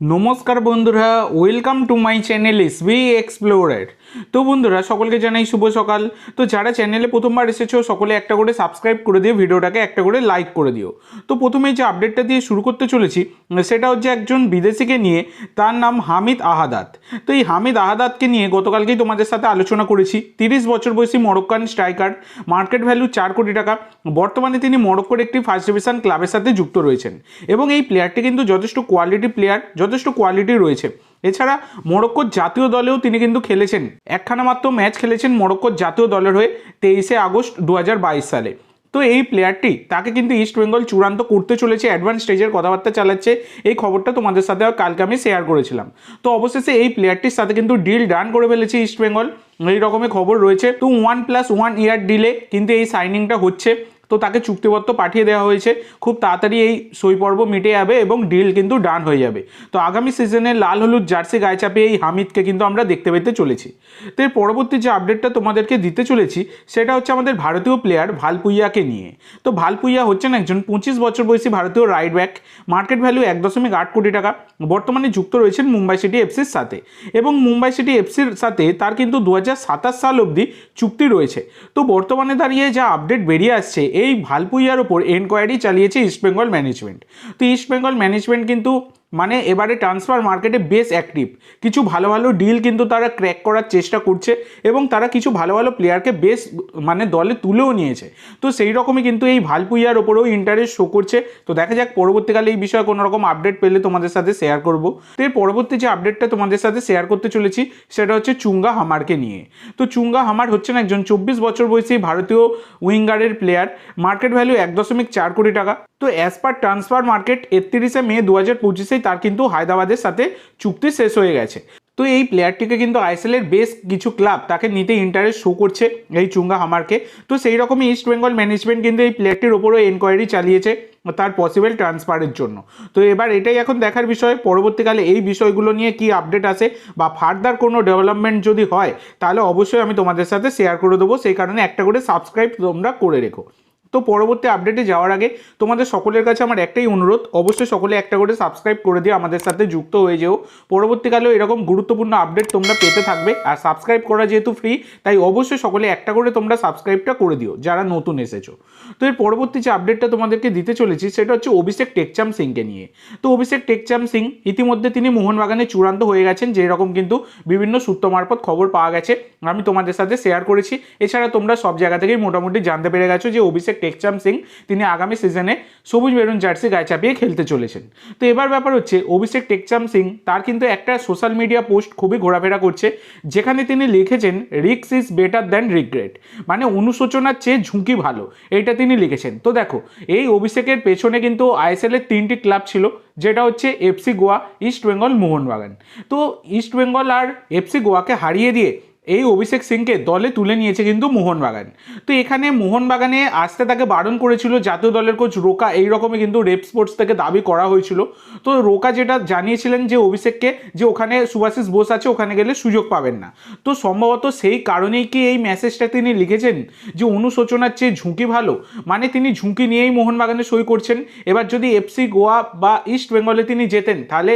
নমস্কার বন্ধুরা, welcome to my channel SB explorer. তো বন্ধুরা, সকলকে জানাই শুভ সকাল। তো যারা চ্যানেলে প্রথমবার এসেছো সকলে একটা করে সাবস্ক্রাইব করে দিও, ভিডিওটাকে একটা করে লাইক করে দিও। তো প্রথমেই যে আপডেটটা দিয়ে শুরু করতে চলেছি সেটা হচ্ছে একজন বিদেশিকে নিয়ে, তার নাম হামিদ আহাদাত। তো এই হামিদ আহাদাতকে নিয়ে গতকালকেই তোমাদের সাথে আলোচনা করেছি। 30 বছর বয়সী মরক্কান স্ট্রাইকার, মার্কেট ভ্যালু 4 কোটি টাকা। বর্তমানে তিনি মরক্কোর একটি ফার্স্ট ডিভিশন ক্লাবের সাথে যুক্ত রয়েছেন এবং এই প্লেয়ারটি কিন্তু যথেষ্ট কোয়ালিটি প্লেয়ার, যথেষ্ট কোয়ালিটি রয়েছে। এছাড়া মরক্কোর জাতীয় দলেও তিনি কিন্তু খেলেছেন, একখানা মাত্র ম্যাচ খেলেছেন মরক্কোর জাতীয় দলের হয়ে 23 আগস্ট 2022 সালে। তো এই প্লেয়ারটি তাকে কিন্তু ইস্ট বেঙ্গল চূড়ান্ত করতে চলেছে, অ্যাডভান্স স্টেজের কথাবার্তা চালাচ্ছে। এই খবরটা তোমাদের সাথে কালকে আমি শেয়ার করেছিলাম। তো অবশেষে এই প্লেয়ারটির সাথে কিন্তু ডিল ডান করে ফেলেছে ইস্ট বেঙ্গল, এই রকমের খবর রয়েছে। তো 1+1 ইয়ার ডিলে কিন্তু এই সাইনিংটা হচ্ছে। তো তাকে চুক্তিপত্র পাঠিয়ে দেওয়া হয়েছে, খুব তাড়াতাড়ি এই সই পর্ব মিটে যাবে এবং ডিল কিন্তু ডান হয়ে যাবে। তো আগামী সিজনে লাল হলুদ জার্সি গায়ে চাপিয়ে এই হামিদকে কিন্তু আমরা দেখতে পেতে চলেছি। তো এর পরবর্তী যে আপডেটটা তোমাদেরকে দিতে চলেছি সেটা হচ্ছে আমাদের ভারতীয় প্লেয়ার ভালপুইয়াকে নিয়ে। তো ভালপুইয়া হচ্ছেন একজন 25 বছর বয়সী ভারতীয় রাইট ব্যাক, মার্কেট ভ্যালু 1.8 কোটি টাকা। বর্তমানে যুক্ত রয়েছেন মুম্বাই সিটি এফসির সাথে এবং মুম্বাই সিটি এফসির সাথে তার কিন্তু 2027 সাল অবধি চুক্তি রয়েছে। তো বর্তমানে দাঁড়িয়ে যা আপডেট বেরিয়ে আসছে, এই ভালপুইয়ার ওপর এনকোয়ারি চালিয়েছে ইস্টবেঙ্গল ম্যানেজমেন্ট। তো ইস্টবেঙ্গল ম্যানেজমেন্ট কিন্তু মানে এবারে ট্রান্সফার মার্কেটে বেশ অ্যাক্টিভ, কিছু ভালো ভালো ডিল কিন্তু তারা ক্র্যাক করার চেষ্টা করছে এবং তারা কিছু ভালো ভালো প্লেয়ারকে বেশ মানে দলে তুলেও নিয়েছে। তো সেই রকমই কিন্তু এই ভালপুইয়ার ওপরেও ইন্টারেস্ট শো করছে। তো দেখা যাক পরবর্তীকালে এই বিষয়ে কোনো রকম আপডেট পেলে তোমাদের সাথে শেয়ার করব। তো এর পরবর্তী যে আপডেটটা তোমাদের সাথে শেয়ার করতে চলেছি সেটা হচ্ছে চুঙ্গা হামারকে নিয়ে। তো চুঙ্গা হামার হচ্ছেন একজন 24 বছর বয়সী ভারতীয় উইঙ্গারের প্লেয়ার, মার্কেট ভ্যালু 1.4 কোটি টাকা। তো অ্যাজ পার ট্রান্সফার মার্কেট 31 মে 2025 তার কিন্তু হায়দ্রাবাদের সাথে চুক্তি শেষ হয়ে গেছে। তো এই প্লেয়ারটিকে কিন্তু আইএসএলের বেশ কিছু ক্লাব তাকে নিতে ইন্টারেস্ট শো করছে, এই চুঙ্গা হামারকে। তো সেই রকমই ইস্ট বেঙ্গল ম্যানেজমেন্ট কিন্তু এই প্লেয়ারটির ওপরও এনকোয়ারি চালিয়েছে তার পসিবল ট্রান্সফারের জন্য। তো এবার এটাই এখন দেখার বিষয় পরবর্তীকালে এই বিষয়গুলো নিয়ে কি আপডেট আসে বা ফার্দার কোনো ডেভেলপমেন্ট যদি হয় তাহলে অবশ্যই আমি তোমাদের সাথে শেয়ার করে দেবো। সেই কারণে একটা করে সাবস্ক্রাইব তোমরা করে রেখো। তো পরবর্তী আপডেটে যাওয়ার আগে তোমাদের সকলের কাছে আমার একটাই অনুরোধ, অবশ্যই সকলে একটা করে সাবস্ক্রাইব করে দিয়ে আমাদের সাথে যুক্ত হয়ে যেও। পরবর্তীকালেও এরকম গুরুত্বপূর্ণ আপডেট তোমরা পেতে থাকবে। আর সাবস্ক্রাইব করা যেহেতু ফ্রি, তাই অবশ্যই সকলে একটা করে তোমরা সাবস্ক্রাইবটা করে দিও যারা নতুন এসেছো। তো এর পরবর্তী যে আপডেটটা তোমাদেরকে দিতে চলেছি সেটা হচ্ছে অভিষেক টেকচাম সিংকে নিয়ে। তো অভিষেক টেকচাম সিং ইতিমধ্যে তিনি মোহনবাগানে চূড়ান্ত হয়ে গেছেন, যেরকম কিন্তু বিভিন্ন সূত্র মারফত খবর পাওয়া গেছে, আমি তোমাদের সাথে শেয়ার করেছি। এছাড়া তোমরা সব জায়গা থেকেই মোটামুটি জানতে পেরে গেছো যে অভিষেক টেকচাম সিং তিনি আগামী সিজনে সবুজ মেরুন জার্সি গায়ে চাপিয়ে খেলতে চলেছেন। তো এবার ব্যাপার হচ্ছে অভিষেক টেকচাম সিং তার কিন্তু একটা সোশ্যাল মিডিয়া পোস্ট খুবই ঘোরাফেরা করছে, যেখানে তিনি লিখেছেন risk is better than regret, মানে অনুশোচনার চেয়ে ঝুঁকি ভালো, এইটা তিনি লিখেছেন। তো দেখো, এই অভিষেকের পেছনে কিন্তু আইএসএল এর 3টি ক্লাব ছিল, যেটা হচ্ছে এফসি গোয়া, ইস্ট বেঙ্গল, মোহনবাগান। তো ইস্ট বেঙ্গল আর এফসি গোয়াকে হারিয়ে দিয়ে এই অভিষেক সিংকে দলে তুলে নিয়েছে কিন্তু মোহনবাগান। তো এখানে মোহনবাগানে আসতে তাকে বারণ করেছিল জাতীয় দলের কোচ রোকা, এইরকমই কিন্তু রেপ স্পোর্টস থেকে দাবি করা হয়েছিল। তো রোকা যেটা জানিয়েছিলেন যে অভিষেককে, যে ওখানে সুভাশিস বোস আছে, ওখানে গেলে সুযোগ পাবেন না। তো সম্ভবত সেই কারণেই কি এই মেসেজটা তিনি লিখেছেন যে অনুশোচনার চেয়ে ঝুঁকি ভালো, মানে তিনি ঝুঁকি নিয়েই মোহনবাগানে সই করছেন। এবার যদি এফসি গোয়া বা ইস্ট বেঙ্গলে তিনি যেতেন তাহলে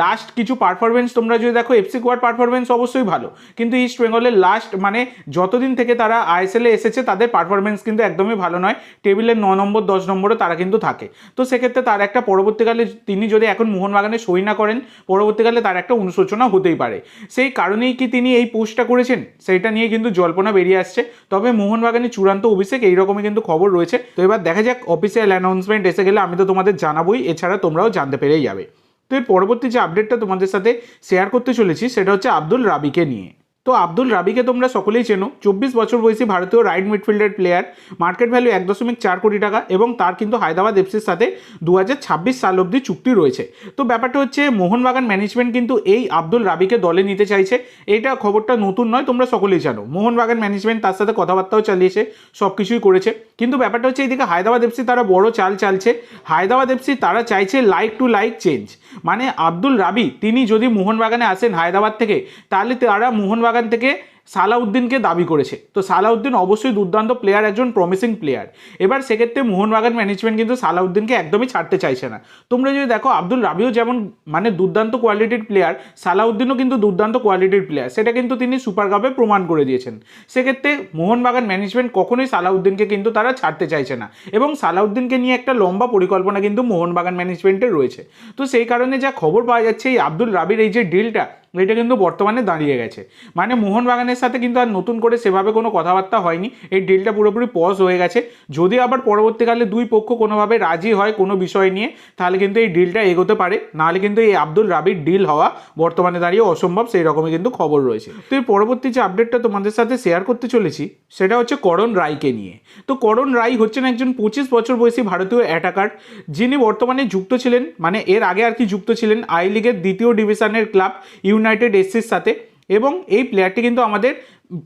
লাস্ট কিছু পারফরমেন্স তোমরা যদি দেখো, এফসি গোয়ার পারফরমেন্স অবশ্যই ভালো, কিন্তু ইস্ট বেঙ্গলের লাস্ট মানে যতদিন থেকে তারা আইএসএলে এসেছে তাদের পারফরমেন্স কিন্তু একদমই ভালো নয়, টেবিলের 9 নম্বর 10 নম্বরে তারা কিন্তু থাকে। তো সেক্ষেত্রে তার একটা পরবর্তীকালে তিনি যদি এখন মোহনবাগানে সই না করেন, পরবর্তীকালে তার একটা অনুশোচনা হতেই পারে। সেই কারণেই কি তিনি এই পোস্টটা করেছেন, সেইটা নিয়ে কিন্তু জল্পনা বেরিয়ে আসছে। তবে মোহনবাগানের চূড়ান্ত অভিষেক এইরকমই কিন্তু খবর রয়েছে। তো এবার দেখা যাক, অফিসিয়াল অ্যানাউন্সমেন্ট এসে গেলে আমি তো তোমাদের জানাবোই, এছাড়া তোমরাও জানতে পেরেই যাবে। তো এর পরবর্তী যে আপডেটটা তোমাদের সাথে শেয়ার করতে চলেছি সেটা হচ্ছে আব্দুল রাবিকে নিয়ে। তো আব্দুল রাবিকে তোমরা সকলেই চেনো, 24 বছর বয়সী ভারতীয় right midfielder player, market value 1.4 কোটি টাকা এবং তার কিন্তু হায়দ্রাবাদ এফসির সাথে 2026 সাল অবধি চুক্তি রয়েছে। তো ব্যাপারটা হচ্ছে মোহনবাগান ম্যানেজমেন্ট কিন্তু এই আব্দুল রাবিকে দলে নিতে চাইছে, এইটা খবরটা নতুন নয়, তোমরা সকলেই জানো। মোহনবাগান ম্যানেজমেন্ট তার সাথে কথাবার্তাও চালিয়েছে, সব কিছুই করেছে। কিন্তু ব্যাপারটা হচ্ছে এইদিকে হায়দ্রাবাদ এফসি তারা বড় চাল চালছে। হায়দ্রাবাদ এফসি তারা চাইছে লাইক টু লাইক চেঞ্জ, মানে আব্দুল রাবি তিনি যদি মোহনবাগানে আসেন হায়দ্রাবাদ থেকে, তাহলে তারা মোহনবাগান থেকে সালাউদ্দিনকে দাবি করেছে। তো সালাউদ্দিন অবশ্যই দুর্দান্ত প্লেয়ার, একজন প্রমিসিং প্লেয়ার। এবার সেক্ষেত্রে মোহনবাগান ম্যানেজমেন্ট কিন্তু সালাউদ্দিনকে একদমই ছাড়তে চাইছে না। তোমরা যদি দেখো আব্দুল রাবিও যেমন মানে দুর্দান্ত কোয়ালিটির প্লেয়ার, সালাউদ্দিনও কিন্তু দুর্দান্ত কোয়ালিটির প্লেয়ার, সেটা কিন্তু তিনি সুপার কাপে প্রমাণ করে দিয়েছেন। সেক্ষেত্রে মোহনবাগান ম্যানেজমেন্ট কখনোই সালাউদ্দিনকে কিন্তু তারা ছাড়তে চাইছে না, এবং সালাউদ্দিনকে নিয়ে একটা লম্বা পরিকল্পনা কিন্তু মোহনবাগান ম্যানেজমেন্টের রয়েছে। তো সেই কারণে যা খবর পাওয়া যাচ্ছে, এই আব্দুল রাবির এই যে ডিলটা, এটা কিন্তু বর্তমানে দাঁড়িয়ে গেছে। মানে মোহনবাগানের সাথে কিন্তু আর নতুন করে সেভাবে কোনো কথাবার্তা হয়নি, এই ডিলটা পুরোপুরি পজ হয়ে গেছে। যদি আবার পরবর্তীকালে দুই পক্ষ কোনোভাবে রাজি হয় কোনো বিষয় নিয়ে, তাহলে কিন্তু এই ডিলটা এগোতে পারে, নাহলে কিন্তু এই আব্দুল রাবির ডিল হওয়া বর্তমানে দাঁড়িয়ে অসম্ভব, সেই রকমই কিন্তু খবর রয়েছে। তো এই পরবর্তী যে আপডেটটা তোমাদের সাথে শেয়ার করতে চলেছি, সেটা হচ্ছে করণ রায়কে নিয়ে। তো করণ রায় হচ্ছেন একজন 25 বছর বয়সী ভারতীয় অ্যাটাকার, যিনি বর্তমানে যুক্ত ছিলেন, মানে এর আগে আর কি যুক্ত ছিলেন আই লিগের 2য় ডিভিশনের ক্লাব ইউনাইটেড এসসির সাথে। এবং এই প্লেয়ারটি কিন্তু আমাদের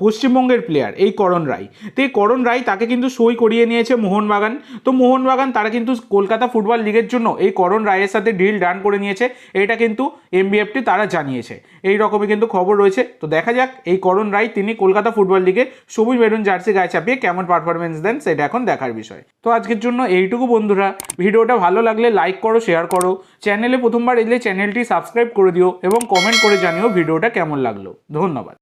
পশ্চিমবঙ্গের প্লেয়ার, এই করণ রায়। তো এই করণ রায় তাকে কিন্তু সই করিয়ে নিয়েছে মোহনবাগান। তো মোহনবাগান তারা কিন্তু কলকাতা ফুটবল লিগের জন্য এই করণ রায়ের সাথে ডিল ডান করে নিয়েছে, এটা কিন্তু এমবিএফটি তারা জানিয়েছে। এই রকমই কিন্তু খবর রয়েছে। তো দেখা যাক এই করণ রায় তিনি কলকাতা ফুটবল লিগে সবুজ মেরুন জার্সি গায়ে চাপিয়ে কেমন পারফরমেন্স দেন, সেটা এখন দেখার বিষয়। তো আজকের জন্য এইটুকু বন্ধুরা, ভিডিওটা ভালো লাগলে লাইক করো, শেয়ার করো, চ্যানেলে প্রথমবার এলে চ্যানেলটি সাবস্ক্রাইব করে দিও এবং কমেন্ট করে জানিও ভিডিওটা কেমন লাগলো। ধন্যবাদ।